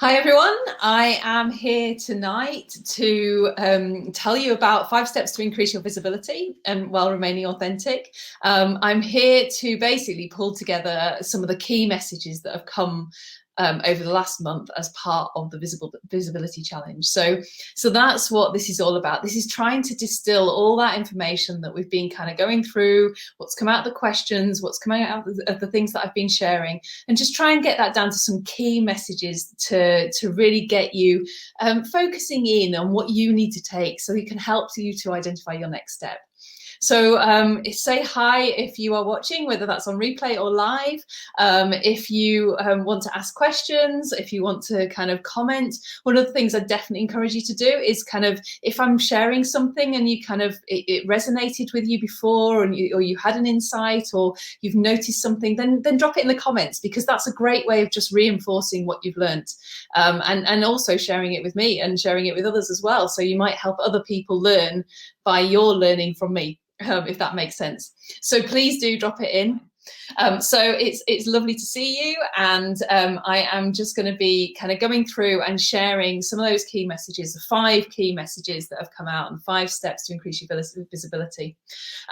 Hi everyone, I am here tonight to tell you about 5 steps to increase your visibility and while remaining authentic. I'm here to basically pull together some of the key messages that have come over the last month as part of the visibility challenge. So that's what this is all about. This is trying to distill all that information that we've been kind of going through, what's come out of the questions, what's coming out of the things that I've been sharing, and just try and get that down to some key messages to really get you focusing in on what you need to take so it can help you to identify your next step. So say hi if you are watching, whether that's on replay or live. If you want to ask questions, if you want to kind of comment, one of the things I definitely encourage you to do is kind of, if I'm sharing something and you kind of, it resonated with you before, or you had an insight, or you've noticed something, then drop it in the comments, because that's a great way of just reinforcing what you've learned, and also sharing it with me and sharing it with others as well. So you might help other people learn by your learning from me. If that makes sense. So please do drop it in. So it's lovely to see you, and I am just going to be kind of going through and sharing some of those key messages, the 5 key messages that have come out, and 5 steps to increase your visibility.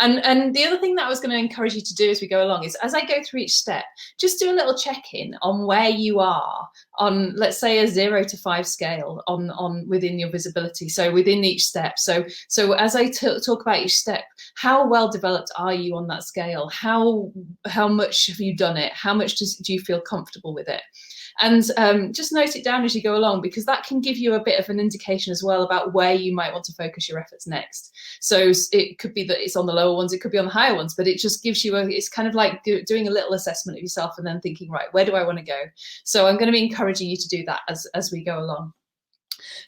And the other thing that I was going to encourage you to do as we go along is, as I go through each step, just do a little check-in on where you are on, let's say, a 0 to 5 scale on within your visibility. So within each step. So as I talk about each step, how well developed are you on that scale? How much have you done it? How much do you feel comfortable with it? And just note it down as you go along, because that can give you a bit of an indication as well about where you might want to focus your efforts next. So it could be that it's on the lower ones, it could be on the higher ones, but it just gives you it's kind of like doing a little assessment of yourself and then thinking, right, where do I want to go? So I'm going to be encouraging you to do that as we go along.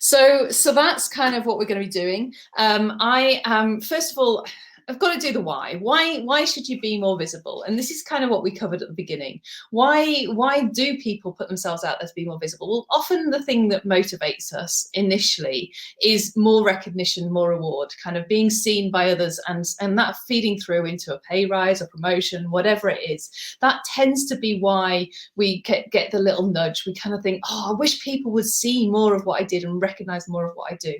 So that's kind of what we're going to be doing. I am, first of all, I've got to do the why. Why should you be more visible? And this is kind of what we covered at the beginning. Why do people put themselves out there to be more visible? Well, often the thing that motivates us initially is more recognition, more reward, kind of being seen by others, and that feeding through into a pay rise, a promotion, whatever it is. That tends to be why we get the little nudge. We kind of think, oh, I wish people would see more of what I did and recognize more of what I do.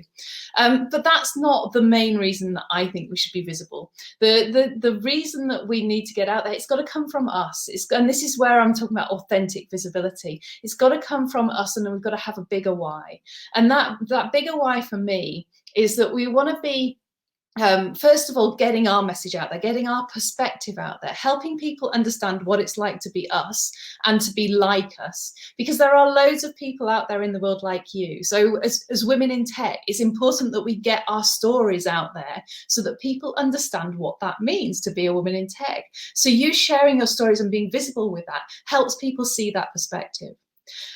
But that's not the main reason that I think we should be visible. The reason that we need to get out there, it's got to come from us. And this is where I'm talking about authentic visibility. It's got to come from us, and then we've got to have a bigger why. And that bigger why for me is that we want to be, first of all, getting our message out there, getting our perspective out there, helping people understand what it's like to be us and to be like us, because there are loads of people out there in the world like you. So as women in tech, it's important that we get our stories out there so that people understand what that means to be a woman in tech. So you sharing your stories and being visible with that helps people see that perspective.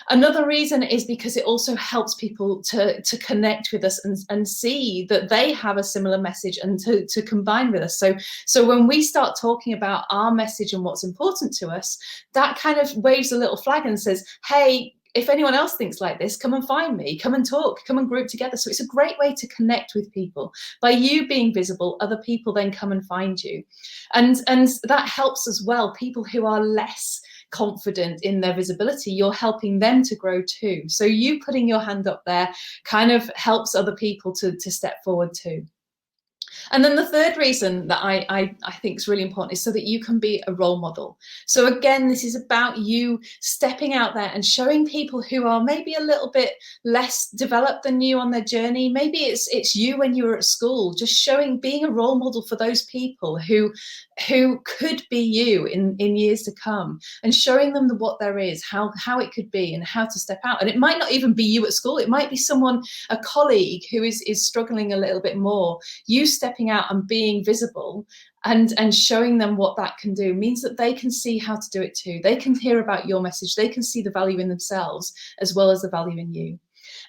Another reason is because it also helps people to connect with us and see that they have a similar message, and to combine with us. So when we start talking about our message and what's important to us, that kind of waves a little flag and says, hey, if anyone else thinks like this, come and find me, come and talk, come and group together. So it's a great way to connect with people. By you being visible, other people then come and find you. And that helps as well. People who are less confident in their visibility, you're helping them to grow too. So you putting your hand up there kind of helps other people to step forward too. And then the third reason that I think is really important is so that you can be a role model. So again, this is about you stepping out there and showing people who are maybe a little bit less developed than you on their journey. Maybe it's you when you were at school, just being a role model for those people who could be you in years to come, and showing them what there is, how it could be, and how to step out. And it might not even be you at school. It might be someone, a colleague who is struggling a little bit more. You stepping out and being visible and showing them what that can do means that they can see how to do it too. They can hear about your message. They can see the value in themselves as well as the value in you.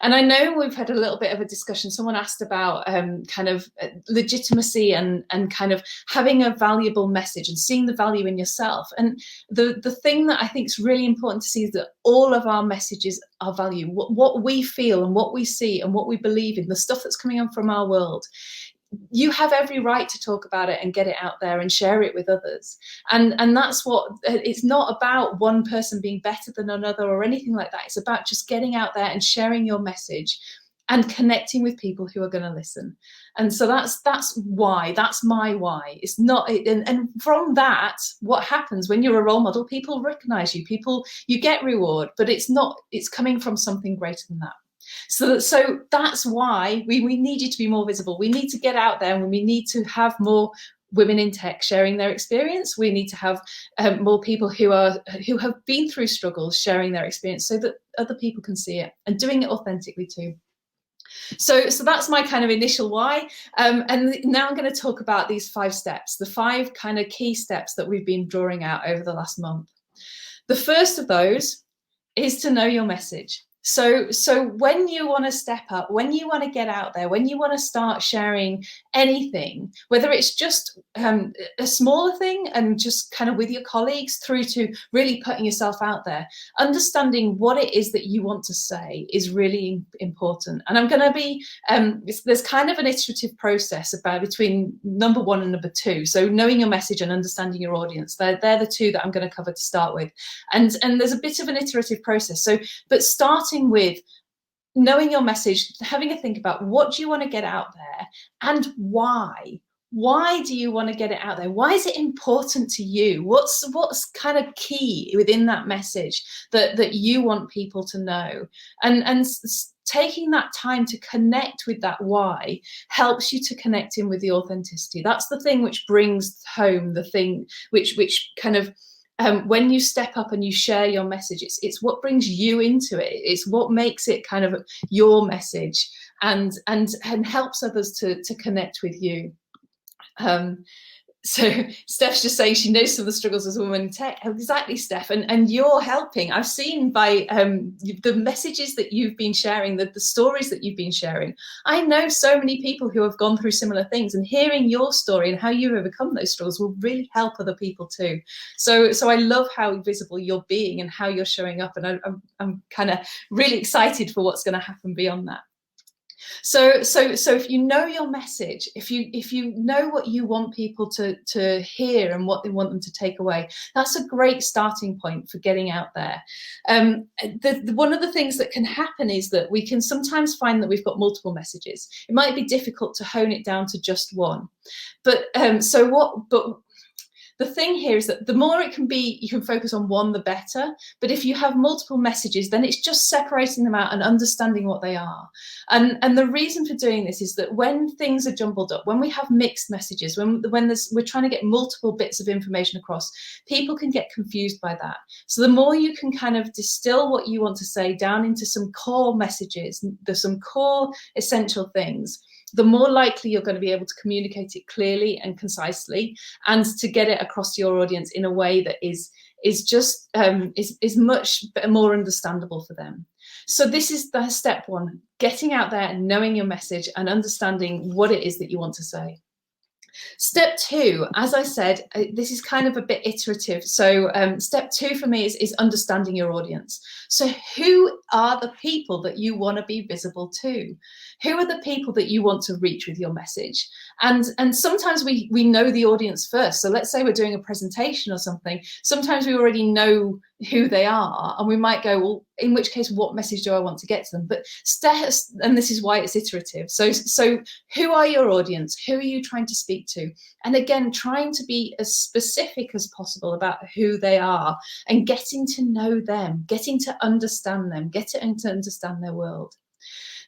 And I know we've had a little bit of a discussion. Someone asked about kind of legitimacy and kind of having a valuable message and seeing the value in yourself. And the thing that I think is really important to see is that all of our messages are value. What we feel and what we see and what we believe in, the stuff that's coming on from our world, you have every right to talk about it and get it out there and share it with others. And that's what, it's not about one person being better than another or anything like that. It's about just getting out there and sharing your message and connecting with people who are going to listen. And so that's why, that's my why. It's not, and from that, what happens when you're a role model, people recognize you, you get reward, but it's coming from something greater than that. So that's why we need you to be more visible. We need to get out there, and we need to have more women in tech sharing their experience. We need to have more people who have been through struggles sharing their experience, so that other people can see it, and doing it authentically too. So that's my kind of initial why. And now I'm going to talk about these 5 steps, the 5 kind of key steps that we've been drawing out over the last month. The first of those is to know your message. So when you want to step up, when you want to get out there, when you want to start sharing anything, whether it's just a smaller thing and just kind of with your colleagues, through to really putting yourself out there, understanding what it is that you want to say is really important. And I'm going to be, there's kind of an iterative process about between number 1 and number 2. So knowing your message and understanding your audience, they're the 2 that I'm going to cover to start with. And there's a bit of an iterative process. So, but starting with knowing your message, having a think about what do you want to get out there and why. Why do you want to get it out there? Why is it important to you? What's kind of key within that message that you want people to know? And taking that time to connect with that why helps you to connect in with the authenticity. That's the thing which brings home the thing which kind of when you step up and you share your message, it's what brings you into it. It's what makes it kind of your message and helps others to connect with you. So Steph's just saying she knows some of the struggles as a woman in tech. Exactly, Steph, and you're helping. I've seen by the messages that you've been sharing, the stories that you've been sharing. I know so many people who have gone through similar things, and hearing your story and how you've overcome those struggles will really help other people too. So I love how visible you're being and how you're showing up, and I'm kind of really excited for what's going to happen beyond that. So if you know your message, if you know what you want people to hear and what they want them to take away, that's a great starting point for getting out there. One of the things that can happen is that we can sometimes find that we've got multiple messages. It might be difficult to hone it down to just one. But the thing here is that the more it can be, you can focus on one, the better. But if you have multiple messages, then it's just separating them out and understanding what they are. And the reason for doing this is that when things are jumbled up, when we have mixed messages, when we're trying to get multiple bits of information across, people can get confused by that. So the more you can kind of distill what you want to say down into some core messages, there's some core essential things, the more likely you're going to be able to communicate it clearly and concisely, and to get it across to your audience in a way that is much more understandable for them. So this is the step 1, getting out there and knowing your message and understanding what it is that you want to say. Step 2, as I said, this is kind of a bit iterative. So step 2 for me is understanding your audience. So who are the people that you want to be visible to? Who are the people that you want to reach with your message? And sometimes we know the audience first. So let's say we're doing a presentation or something. Sometimes we already know who they are, and we might go, well, in which case, what message do I want to get to them? But and this is why it's iterative. So who are your audience? Who are you trying to speak to? And again, trying to be as specific as possible about who they are and getting to know them, getting to understand them, getting to understand their world.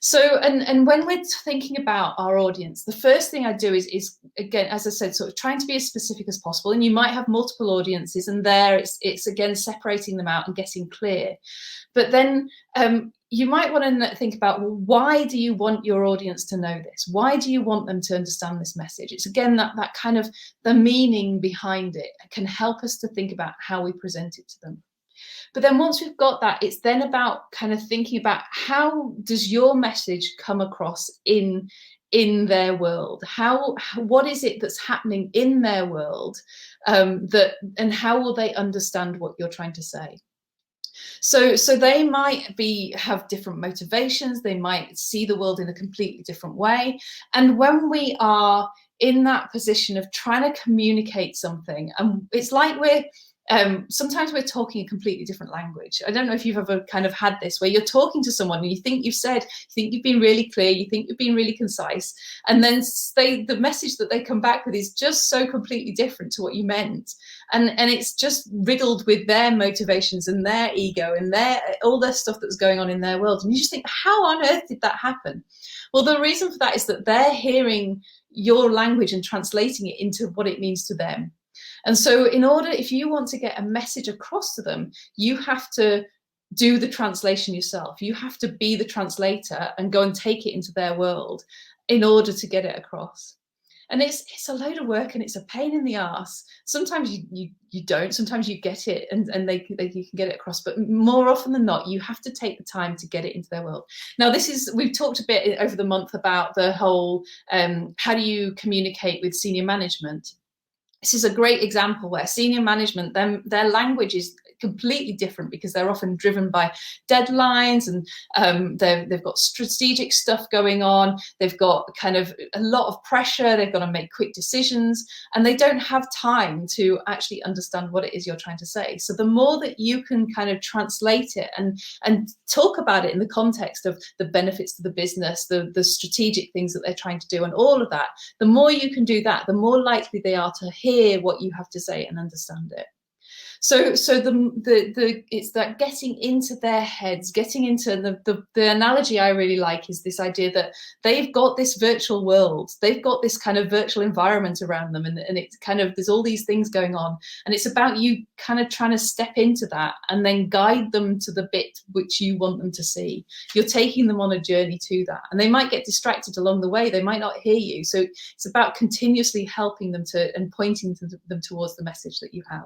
So, and when we're thinking about our audience, the first thing I do is again, as I said, sort of trying to be as specific as possible. And you might have multiple audiences, and there it's again separating them out and getting clear. But then you might want to think about, well, why do you want your audience to know this? Why do you want them to understand this message? It's again that kind of the meaning behind it can help us to think about how we present it to them. But then once we've got that, it's then about kind of thinking about how does your message come across in their world? What is it that's happening in their world and how will they understand what you're trying to say? So they might have different motivations. They might see the world in a completely different way. And when we are in that position of trying to communicate something, and it's like sometimes we're talking a completely different language. I don't know if you've ever kind of had this, where you're talking to someone and you think you think you've been really clear, you think you've been really concise, and then the message that they come back with is just so completely different to what you meant. And it's just riddled with their motivations and their ego and all their stuff that's going on in their world. And you just think, how on earth did that happen? Well, the reason for that is that they're hearing your language and translating it into what it means to them. And so if you want to get a message across to them, you have to do the translation yourself. You have to be the translator and go and take it into their world in order to get it across. And it's a load of work, and it's a pain in the ass. Sometimes you don't. Sometimes you get it, and you can get it across. But more often than not, you have to take the time to get it into their world. Now, we've talked a bit over the month about the whole how do you communicate with senior management. This is a great example where senior management, their language is completely different, because they're often driven by deadlines, and they've got strategic stuff going on. They've got kind of a lot of pressure. They've got to make quick decisions, and they don't have time to actually understand what it is you're trying to say. So the more that you can kind of translate it and talk about it in the context of the benefits to the business, the strategic things that they're trying to do, and all of that, the more you can do that, the more likely they are to hear what you have to say and understand it. So it's that getting into their heads, getting into the analogy I really like is this idea that they've got this virtual world, they've got this kind of virtual environment around them, and it's kind of, there's all these things going on, and it's about you kind of trying to step into that and then guide them to the bit which you want them to see. You're taking them on a journey to that, and they might get distracted along the way. They might not hear you. So it's about continuously helping them and pointing them towards the message that you have.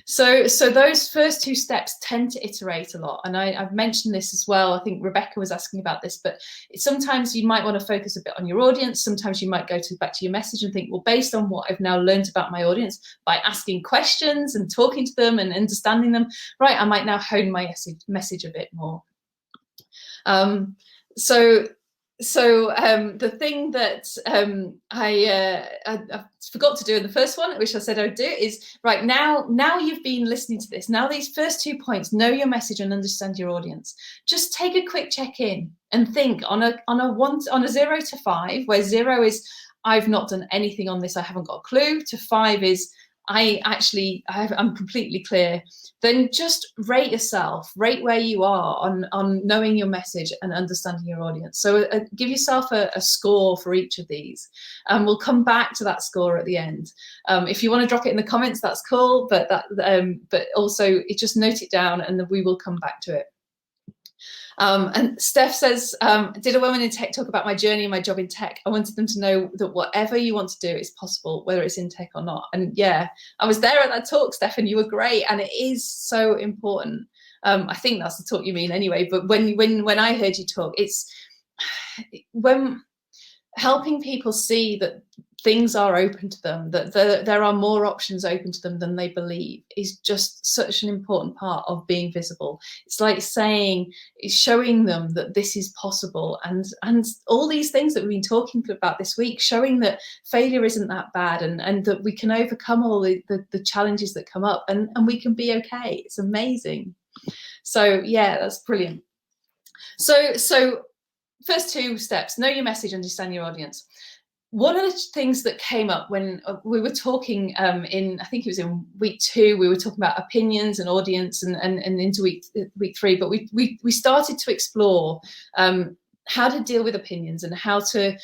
So those first two steps tend to iterate a lot. And I've mentioned this as well. I think Rebecca was asking about this, but sometimes you might want to focus a bit on your audience. Sometimes you might go back to your message and think, well, based on what I've now learned about my audience, by asking questions and talking to them and understanding them, right, I might now hone my message a bit more. So the thing that I forgot to do in the first one, which I said I'd do, is right now you've been listening to this. Now these first 2 points, know your message and understand your audience. Just take a quick check-in and think on a 0 to 5, where 0 is I've not done anything on this, I haven't got a clue, to 5 is I'm completely clear. Then just rate yourself, rate where you are on knowing your message and understanding your audience. So give yourself a score for each of these, and we'll come back to that score at the end. If you want to drop it in the comments, that's cool, but also just note it down, and then we will come back to it. And Steph says, did a woman in tech talk about my journey and my job in tech? I wanted them to know that whatever you want to do is possible, whether it's in tech or not. And yeah, I was there at that talk, Steph, and you were great. And it is so important. I think that's the talk you mean anyway. But when I heard you talk, it's when helping people see that things are open to them, that there are more options open to them than they believe, is just such an important part of being visible. It's like showing them that this is possible, and all these things that we've been talking about this week, showing that failure isn't that bad, and that we can overcome all the challenges that come up, and we can be okay. It's amazing. So yeah, that's brilliant. So first 2 steps: know your message, understand your audience. One of the things that came up when we were talking I think it was in week 2, we were talking about opinions and audience, and into week 3, but we started to explore how to deal with opinions and how to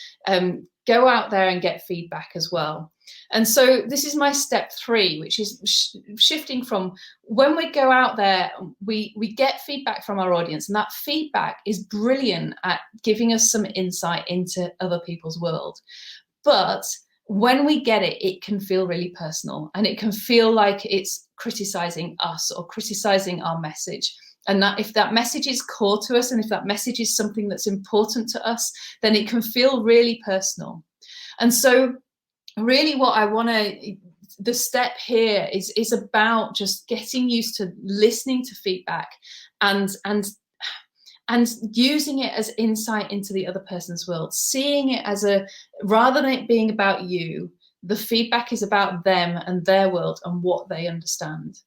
go out there and get feedback as well. And so this is my step 3, which is shifting from when we go out there, we get feedback from our audience, and that feedback is brilliant at giving us some insight into other people's world. But when we get it, it can feel really personal, and it can feel like it's criticizing us or criticizing our message. And that if that message is core to us, and if that message is something that's important to us, then it can feel really personal. And so really what I want to the step here is about just getting used to listening to feedback and using it as insight into the other person's world, seeing it as rather than it being about you, the feedback is about them and their world and what they understand.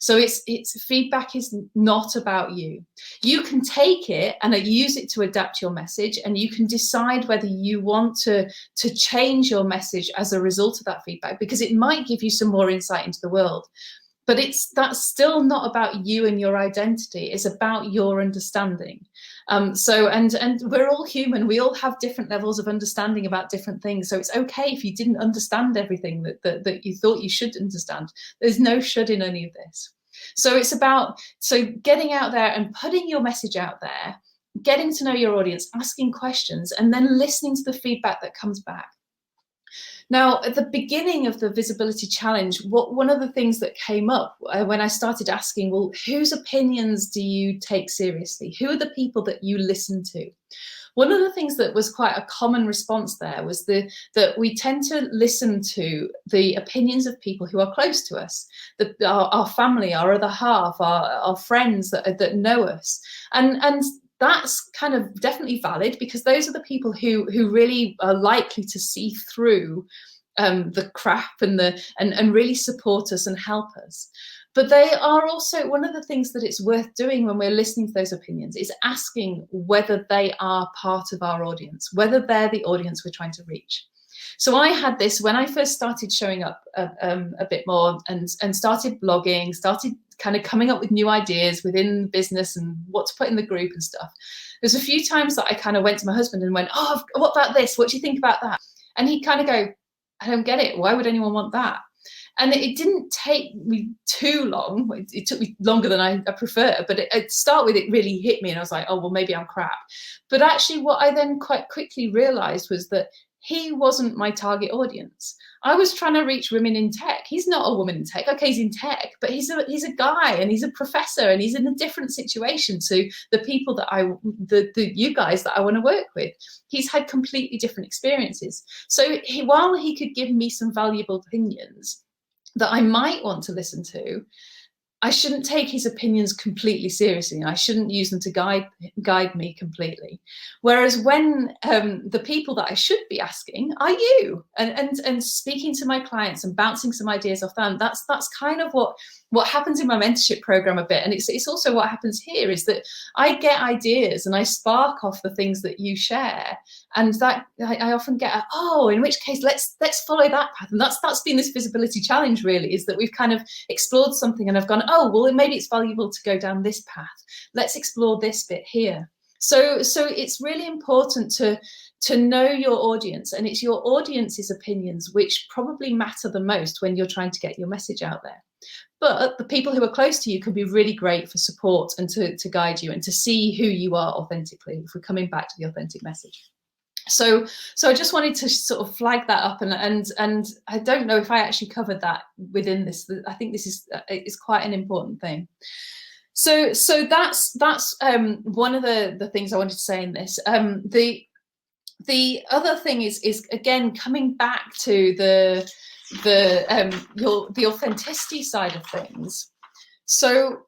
So it's feedback is not about you. You can take it and use it to adapt your message, and you can decide whether you want to change your message as a result of that feedback, because it might give you some more insight into the world. But that's still not about you and your identity. It's about your understanding. And we're all human. We all have different levels of understanding about different things. So it's okay if you didn't understand everything that you thought you should understand. There's no should in any of this. So it's about getting out there and putting your message out there, getting to know your audience, asking questions, and then listening to the feedback that comes back. Now, at the beginning of the visibility challenge, one of the things that came up when I started asking, well, whose opinions do you take seriously? Who are the people that you listen to? One of the things that was quite a common response there was that we tend to listen to the opinions of people who are close to us, our family, our other half, our friends that know us. And that's kind of definitely valid, because those are the people who really are likely to see through the crap and really support us and help us. But they are also, one of the things that it's worth doing when we're listening to those opinions is asking whether they are part of our audience, whether they're the audience we're trying to reach. So I had this when I first started showing up a bit more and started blogging, started kind of coming up with new ideas within the business and what to put in the group and stuff. There's a few times that I kind of went to my husband and went, oh, what about this? What do you think about that? And he'd kind of go, I don't get it. Why would anyone want that? And it didn't take me too long. It took me longer than I prefer, but to start with, it really hit me. And I was like, oh, well, maybe I'm crap. But actually what I then quite quickly realized was that he wasn't my target audience. I was trying to reach women in tech. He's not a woman in tech. Okay, he's in tech, but he's a guy and he's a professor and he's in a different situation to the people that you guys that I want to work with. He's had completely different experiences. So while he could give me some valuable opinions that I might want to listen to, I shouldn't take his opinions completely seriously, and I shouldn't use them to guide me completely. Whereas when the people that I should be asking are you, and speaking to my clients and bouncing some ideas off them, that's kind of what happens in my mentorship program a bit. And it's also what happens here, is that I get ideas and I spark off the things that you share, and that I often get in which case let's follow that path. And that's been this visibility challenge, really, is that we've kind of explored something and I've gone, oh, well, maybe it's valuable to go down this path. Let's explore this bit here. So it's really important to know your audience, and it's your audience's opinions which probably matter the most when you're trying to get your message out there. But the people who are close to you can be really great for support and to guide you and to see who you are authentically, if we're coming back to the authentic message. So I just wanted to sort of flag that up, and I don't know if I actually covered that within this. I think this is quite an important thing. So that's one of the things I wanted to say in this. The other thing is again coming back to the authenticity side of things. So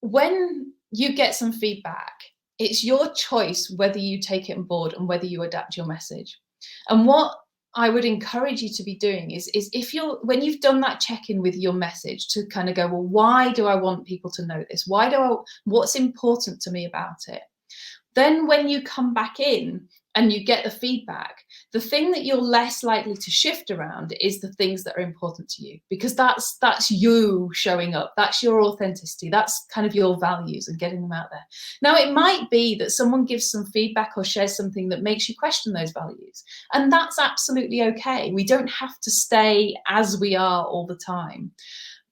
when you get some feedback, it's your choice whether you take it on board and whether you adapt your message. And what I would encourage you to be doing is when you've done that check-in with your message, to kind of go, well, why do I want people to know this? What's important to me about it? Then when you come back in and you get the feedback, the thing that you're less likely to shift around is the things that are important to you, because that's you showing up. That's your authenticity. That's kind of your values and getting them out there. Now, it might be that someone gives some feedback or shares something that makes you question those values, and that's absolutely okay. We don't have to stay as we are all the time.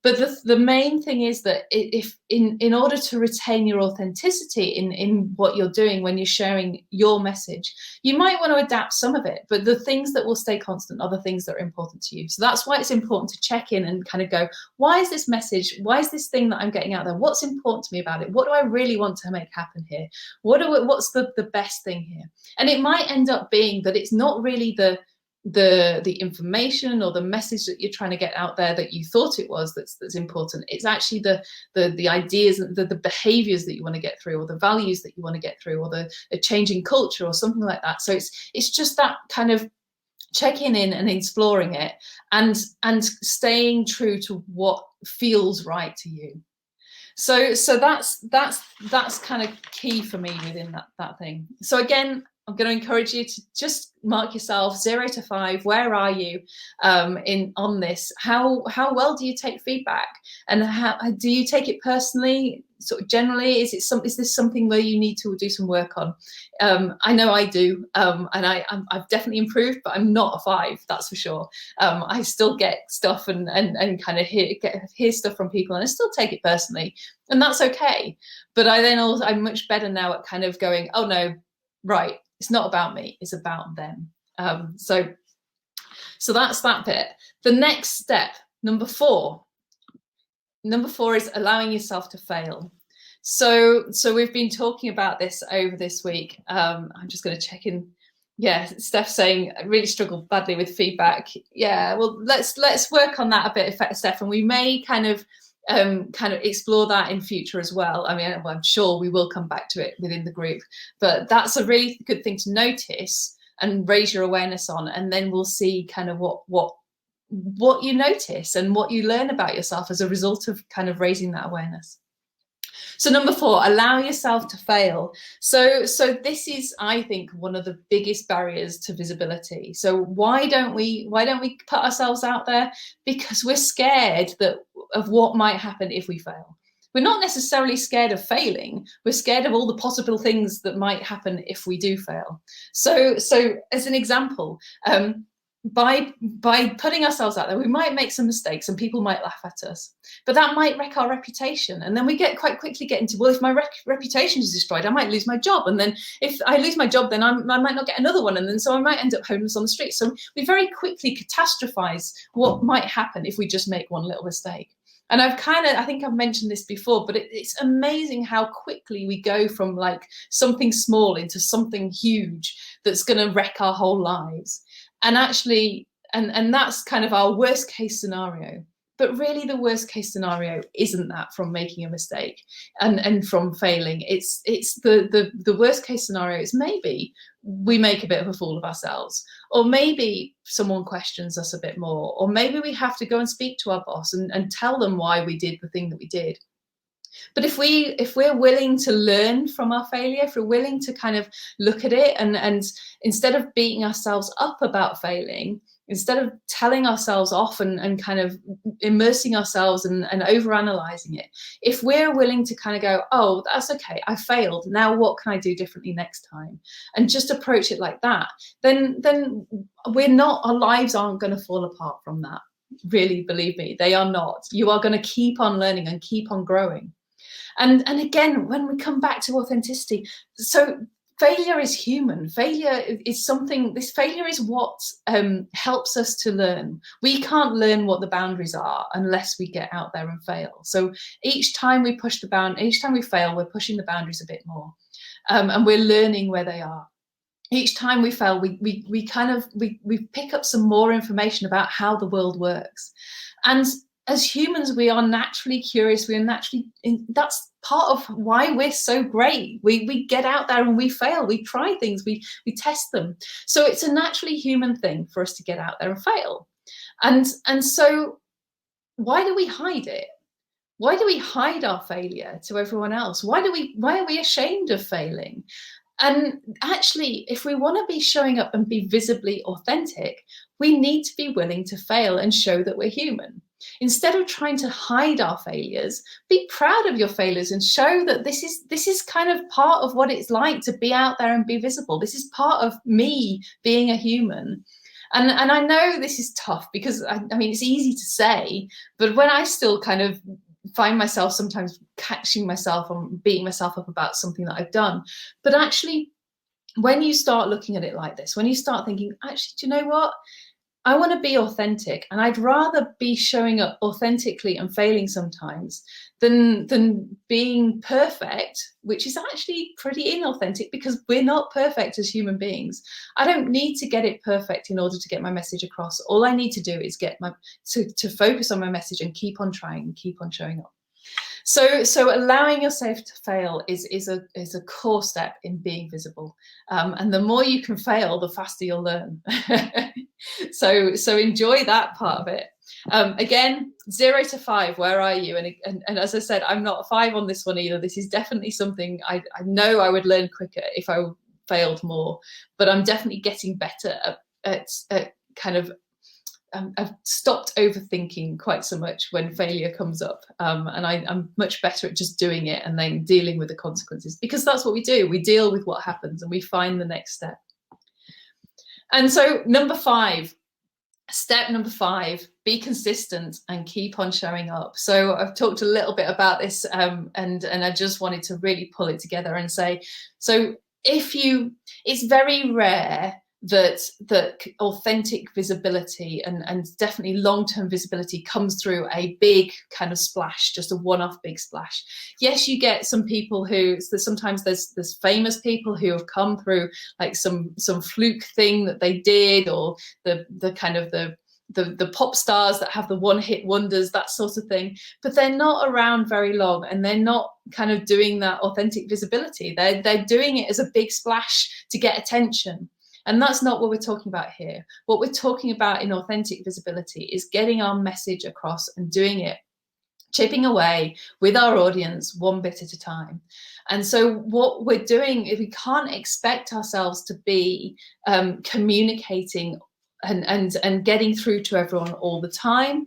But the main thing is that if in order to retain your authenticity in what you're doing when you're sharing your message, you might want to adapt some of it, but the things that will stay constant are the things that are important to you. So that's why it's important to check in and kind of go, why is this message, why is this thing that I'm getting out there, what's important to me about it? What do I really want to make happen here? What's the best thing here? And it might end up being that it's not really the the information or the message that you're trying to get out there that you thought it was that's important. It's actually the ideas, the behaviors that you want to get through, or the values that you want to get through, or the changing culture or something like that. So it's just that kind of checking in and exploring it, and staying true to what feels right to you. So that's kind of key for me within that thing. So again, I'm going to encourage you to just mark yourself 0 to 5. Where are you on this? How well do you take feedback, and how do you take it personally? Sort of generally, is this something where you need to do some work on? I know I do, and I've definitely improved, but I'm not a 5, that's for sure. I still get stuff and kind of hear stuff from people, and I still take it personally, and that's okay. But I'm much better now at kind of going, oh no, right, it's not about me, it's about them. So that's that bit. The next step, number 4 is allowing yourself to fail. So we've been talking about this over this week. I'm just going to check in. Yeah, Steph saying I really struggled badly with feedback. Yeah, well, let's work on that a bit, Steph, and we may kind of explore that in future as well. I mean, I'm sure we will come back to it within the group, but that's a really good thing to notice and raise your awareness on, and then we'll see kind of what you notice and what you learn about yourself as a result of kind of raising that awareness. So number 4, allow yourself to fail. So this is, I think, one of the biggest barriers to visibility. So why don't we put ourselves out there? Because we're scared of what might happen if we fail. We're not necessarily scared of failing. We're scared of all the possible things that might happen if we do fail. So as an example, by putting ourselves out there, we might make some mistakes and people might laugh at us, but that might wreck our reputation. And then we quite quickly get into, well, if my reputation is destroyed, I might lose my job. And then if I lose my job, then I might not get another one. And then so I might end up homeless on the street. So we very quickly catastrophize what might happen if we just make one little mistake. And I think I've mentioned this before, but it's amazing how quickly we go from like something small into something huge that's going to wreck our whole lives. And actually, and that's kind of our worst case scenario. But really, the worst case scenario isn't that from making a mistake and from failing. It's the worst case scenario is maybe we make a bit of a fool of ourselves, or maybe someone questions us a bit more, or maybe we have to go and speak to our boss and tell them why we did the thing that we did. But if we're willing to learn from our failure, if we're willing to kind of look at it and instead of beating ourselves up about failing, instead of telling ourselves off and kind of immersing ourselves and overanalyzing it, if we're willing to kind of go, oh, that's okay, I failed, now what can I do differently next time? And just approach it like that, then our lives aren't going to fall apart from that. Really, believe me, they are not. You are going to keep on learning and keep on growing. And again, when we come back to authenticity, so failure is human. Failure is what helps us to learn. We can't learn what the boundaries are unless we get out there and fail. So each time we each time we fail, we're pushing the boundaries a bit more, and we're learning where they are. Each time we fail, we pick up some more information about how the world works. And as humans, we are naturally curious. That's part of why we're so great. We get out there and we fail. We try things. We test them. So it's a naturally human thing for us to get out there and fail. And so why do we hide it? Why do we hide our failure to everyone else? Why are we ashamed of failing? And actually, if we want to be showing up and be visibly authentic, we need to be willing to fail and show that we're human. Instead of trying to hide our failures, be proud of your failures and show that this is kind of part of what it's like to be out there and be visible. This is part of me being a human. And I know this is tough because, I mean, it's easy to say, but when I still kind of find myself sometimes catching myself and beating myself up about something that I've done. But actually, when you start looking at it like this, when you start thinking, actually, do you know what? I want to be authentic, and I'd rather be showing up authentically and failing sometimes than being perfect, which is actually pretty inauthentic because we're not perfect as human beings. I don't need to get it perfect in order to get my message across. All I need to do is get to focus on my message and keep on trying and keep on showing up. So allowing yourself to fail is a core step in being visible, and the more you can fail, the faster you'll learn. so enjoy that part of it. Again, 0 to 5, where are you? And as I said, I'm not a 5 on this one either. This is definitely something I know I would learn quicker if I failed more, but I'm definitely getting better at kind of I've stopped overthinking quite so much when failure comes up, and I'm much better at just doing it and then dealing with the consequences, because that's what we do. We deal with what happens and we find the next step. And so step number 5, be consistent and keep on showing up. So I've talked a little bit about this, and I just wanted to really pull it together and say, so it's very rare that authentic visibility and definitely long-term visibility comes through a big kind of splash, just a one-off big splash. Yes, you get some people sometimes there's famous people who have come through like some fluke thing that they did, or the kind of the pop stars that have the one-hit wonders, that sort of thing, but they're not around very long, and they're not kind of doing that authentic visibility. They're doing it as a big splash to get attention. And that's not what we're talking about here. What we're talking about in authentic visibility is getting our message across and doing it, chipping away with our audience one bit at a time. And so what we're doing is we can't expect ourselves to be communicating and getting through to everyone all the time.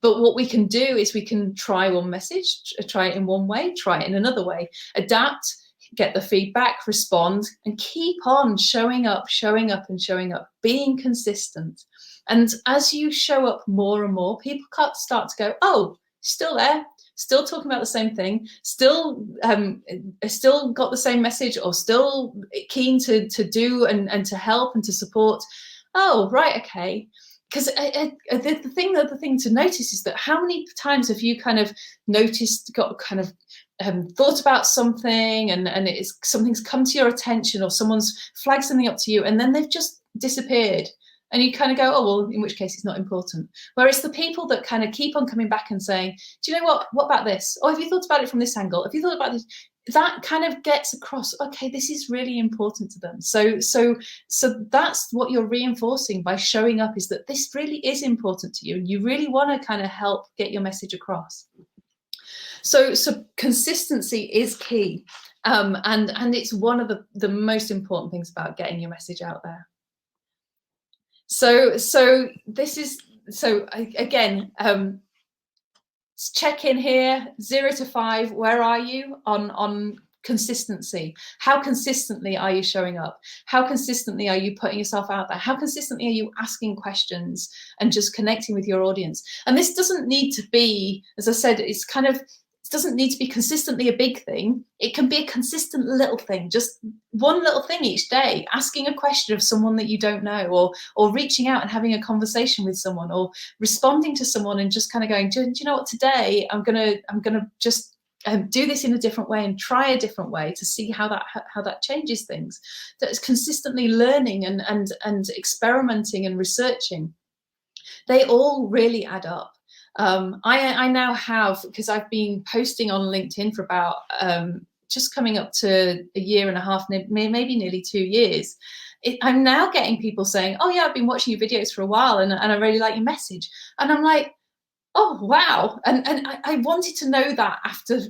But what we can do is we can try one message, try it in one way, try it in another way, adapt, get the feedback, respond, and keep on showing up, being consistent. And as you show up more and more, people can't start to go, oh, still there, still talking about the same thing, still got the same message, or still keen to do and to help and to support. Oh, right, okay. Because the thing to notice is that how many times have you kind of noticed, got kind of thought about something, and something's come to your attention, or someone's flagged something up to you, and then they've just disappeared, and you kind of go, oh, well, in which case it's not important. Whereas the people that kind of keep on coming back and saying, do you know what about this? Or have you thought about it from this angle? Have you thought about this? That kind of gets across, okay, this is really important to them. So that's what you're reinforcing by showing up, is that this really is important to you, and you really want to kind of help get your message across. So consistency is key, and it's one of the most important things about getting your message out there. So again, check in here, 0 to 5. Where are you on consistency? How consistently are you showing up? How consistently are you putting yourself out there? How consistently are you asking questions and just connecting with your audience? And this doesn't need to be, as I said, it doesn't need to be consistently a big thing. It can be a consistent little thing, just one little thing each day, asking a question of someone that you don't know, or reaching out and having a conversation with someone, or responding to someone and just kind of going, do you know what, today I'm gonna just do this in a different way and try a different way to see how that changes things. That is consistently learning and experimenting and researching. They all really add up. I now have, because I've been posting on LinkedIn for about just coming up to a year and a half, maybe nearly 2 years. I'm now getting people saying, oh yeah, I've been watching your videos for a while, and I really like your message. And I'm like, oh wow. And I wanted to know that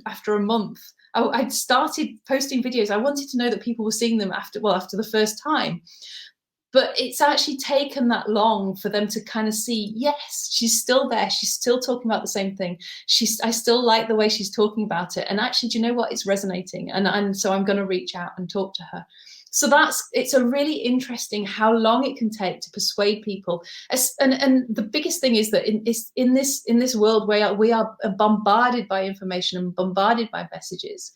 after a month. I'd started posting videos. I wanted to know that people were seeing them after the first time. But it's actually taken that long for them to kind of see, yes, she's still there. She's still talking about the same thing. I still like the way she's talking about it. And actually, do you know what? It's resonating. And so I'm going to reach out and talk to her. So it's a really interesting how long it can take to persuade people. And the biggest thing is that in this world where we are bombarded by information and bombarded by messages,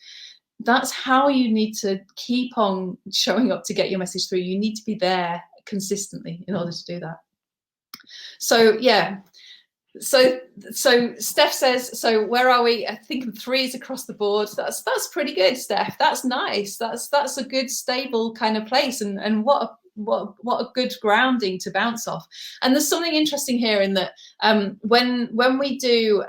that's how you need to keep on showing up to get your message through. You need to be there consistently in order to do that. So yeah. So Steph says, so where are we? I think 3s across the board. That's pretty good, Steph. That's nice. That's a good stable kind of place, and what a good grounding to bounce off. And there's something interesting here in that when we do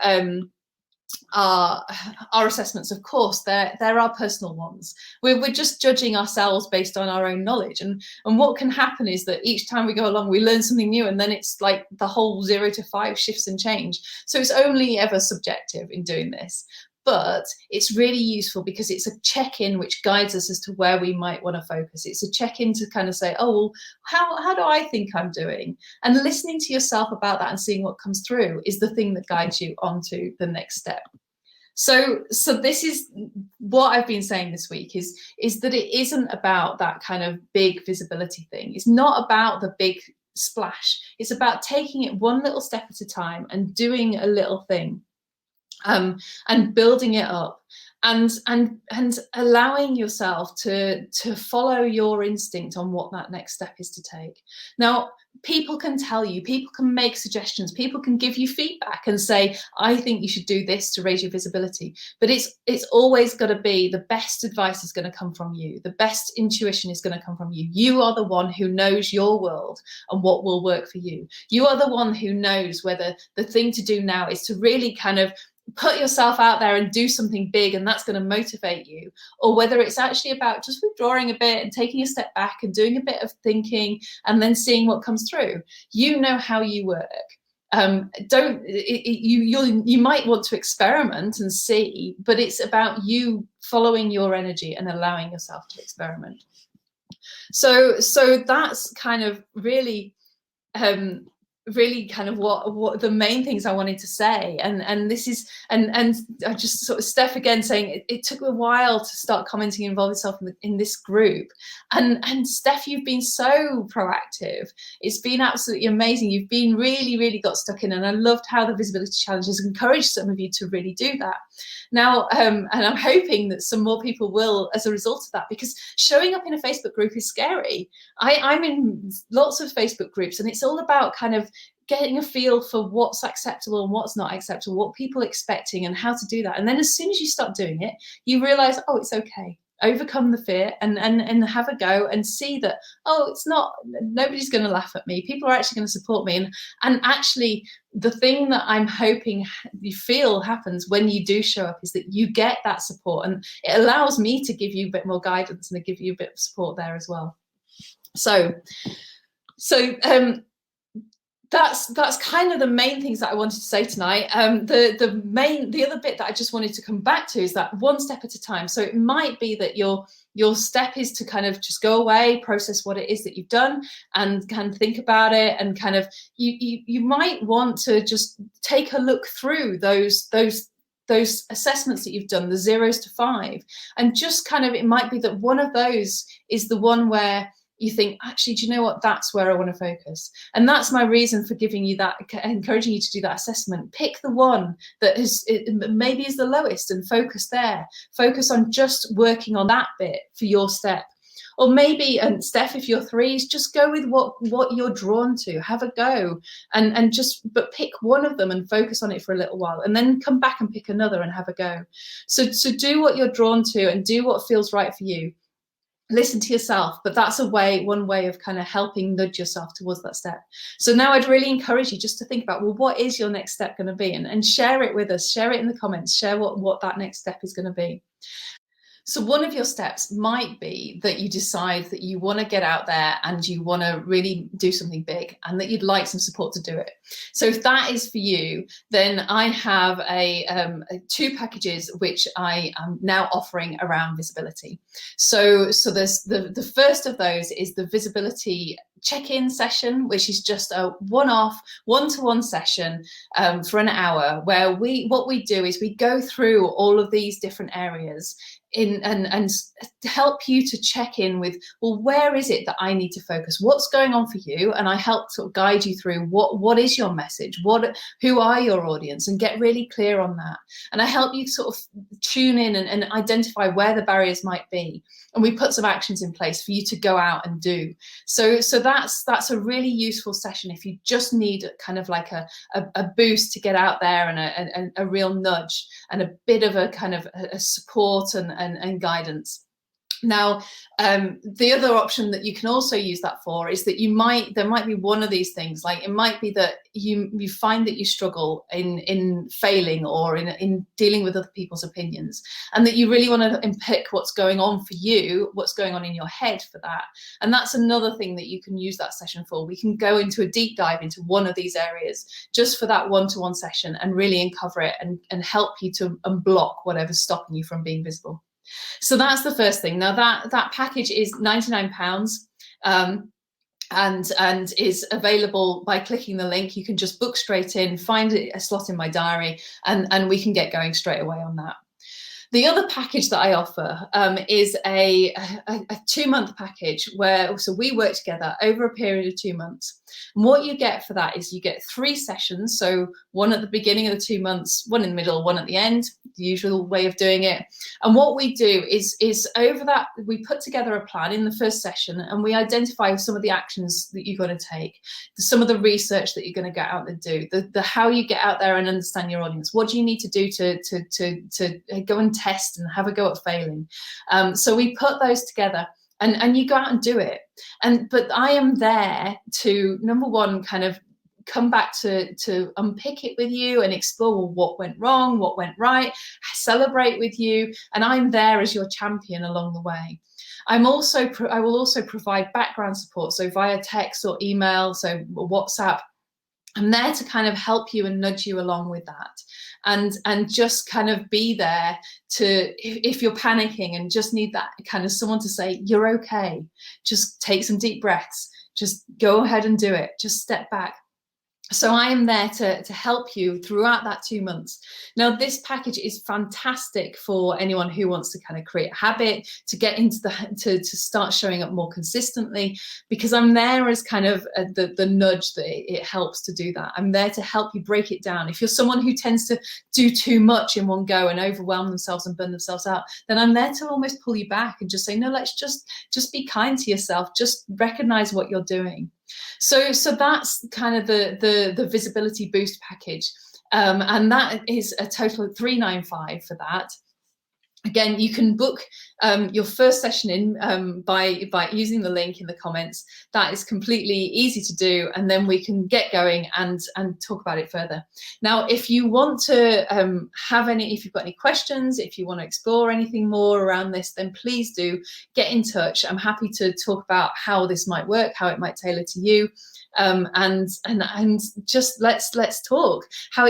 our assessments, of course, there are personal ones. We're just judging ourselves based on our own knowledge, and what can happen is that each time we go along we learn something new, and then it's like the whole 0 to 5 shifts and change. So it's only ever subjective in doing this, but it's really useful because it's a check-in which guides us as to where we might want to focus. It's a check-in to kind of say, oh, well, how do I think I'm doing? And listening to yourself about that and seeing what comes through is the thing that guides you onto the next step. So this is what I've been saying this week is that it isn't about that kind of big visibility thing. It's not about the big splash. It's about taking it one little step at a time and doing a little thing, and building it up, and allowing yourself to follow your instinct on what that next step is to take. Now, people can tell you, people can make suggestions, people can give you feedback and say, I think you should do this to raise your visibility. But it's always got to be, the best advice is going to come from you. The best intuition is going to come from you. You are the one who knows your world and what will work for you. You are the one who knows whether the thing to do now is to really kind of put yourself out there and do something big, and that's going to motivate you, or whether it's actually about just withdrawing a bit and taking a step back and doing a bit of thinking and then seeing what comes through. You know how you work. You might want to experiment and see, but it's about you following your energy and allowing yourself to experiment. So that's kind of really kind of what the main things I wanted to say, and this is, and I just sort of Steph again saying it took a while to start commenting and involve yourself in this group, and Steph, you've been so proactive. It's been absolutely amazing. You've been really got stuck in, and I loved how the visibility challenge has encouraged some of you to really do that. Now, and I'm hoping that some more people will as a result of that, because showing up in a Facebook group is scary. I'm in lots of Facebook groups, and it's all about kind of getting a feel for what's acceptable and what's not acceptable, what people are expecting and how to do that. And then as soon as you start doing it, you realize, oh, it's okay. Overcome the fear and have a go and see that, oh, it's not, nobody's going to laugh at me. People are actually going to support me. And actually, the thing that I'm hoping you feel happens when you do show up is that you get that support, and it allows me to give you a bit more guidance and to give you a bit of support there as well. So that's kind of the main things that I wanted to say tonight. The other bit that I just wanted to come back to is that one step at a time. So it might be that your step is to kind of just go away, process what it is that you've done, and kind of think about it, and kind of you might want to just take a look through those assessments that you've done, the 0s to 5, and just kind of, it might be that one of those is the one where you think, actually, do you know what, that's where I want to focus. And that's my reason for giving you that, encouraging you to do that assessment. Pick the one that maybe is the lowest and focus there. Focus on just working on that bit for your step. Or maybe, and Steph, if you're 3s, just go with what you're drawn to. Have a go, but pick one of them and focus on it for a little while, and then come back and pick another and have a go. So do what you're drawn to and do what feels right for you. Listen to yourself, but that's one way of kind of helping nudge yourself towards that step. So now I'd really encourage you just to think about, well, what is your next step going to be, and share it with us. Share it in the comments. Share what that next step is going to be. So one of your steps might be that you decide that you want to get out there and you want to really do something big, and that you'd like some support to do it. So if that is for you, then I have two packages which I am now offering around visibility. So there's the first of those is the visibility check-in session, which is just a one-off, one-to-one session for an hour, where what we do is we go through all of these different areas and help you to check in with, well, where is it that I need to focus? What's going on for you? And I help sort of guide you through what is your message? Who are your audience? And get really clear on that. And I help you sort of tune in and identify where the barriers might be. and we put some actions in place for you to go out and do. So that's a really useful session if you just need kind of like a boost to get out there, and a real nudge and a bit of a kind of a support and guidance. Now, the other option that you can also use that for is that there might be one of these things. Like, it might be that you find that you struggle in failing or in dealing with other people's opinions, and that you really want to unpick what's going on for you, what's going on in your head for that. And that's another thing that you can use that session for. We can go into a deep dive into one of these areas just for that one-to-one session and really uncover it and help you to unblock whatever's stopping you from being visible. So that's the first thing. Now that package is £99, and is available by clicking the link. You can just book straight in, find a slot in my diary, and we can get going straight away on that. The other package that I offer is a 2-month package so we work together over a period of 2 months. And what you get for that is you get 3 sessions. So one at the beginning of the 2 months, one in the middle, one at the end, the usual way of doing it. And what we do is over that, we put together a plan in the first session, and we identify some of the actions that you're going to take, some of the research that you're going to get out and do, the how you get out there and understand your audience. What do you need to do to go and test and have a go at failing? So we put those together, and you go out and do it. But I am there to, number one, kind of come back to unpick it with you and explore what went wrong, what went right, celebrate with you, and I'm there as your champion along the way. I will also provide background support, so via text or email, so WhatsApp. I'm there to kind of help you and nudge you along with that, and just kind of be there to, if you're panicking and just need that kind of someone to say, you're okay, just take some deep breaths, just go ahead and do it, just step back. So I am there to help you throughout that 2 months. Now, this package is fantastic for anyone who wants to kind of create a habit, to get into to start showing up more consistently, because I'm there as kind of the nudge that it helps to do that. I'm there to help you break it down. If you're someone who tends to do too much in one go and overwhelm themselves and burn themselves out, then I'm there to almost pull you back and just say, no, let's just be kind to yourself. Just recognize what you're doing. So that's kind of the visibility boost package, and that is a total of $395 for that. Again, you can book your first session in by using the link in the comments. That is completely easy to do, and then we can get going and talk about it further. Now, if you want to if you've got any questions, if you want to explore anything more around this, then please do get in touch. I'm happy to talk about how this might work, how it might tailor to you. And just let's talk how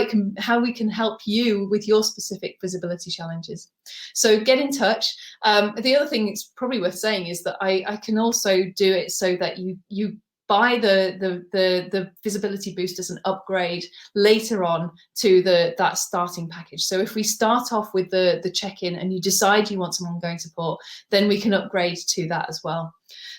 we can help you with your specific visibility challenges. So get in touch. The other thing it's probably worth saying is that I can also do it so that you buy the visibility boost as an upgrade later on to that starting package. So if we start off with the check-in and you decide you want some ongoing support, then we can upgrade to that as well.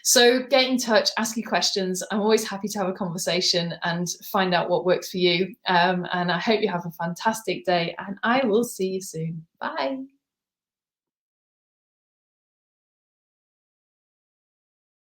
So get in touch, ask your questions. I'm always happy to have a conversation and find out what works for you. And I hope you have a fantastic day, and I will see you soon. Bye.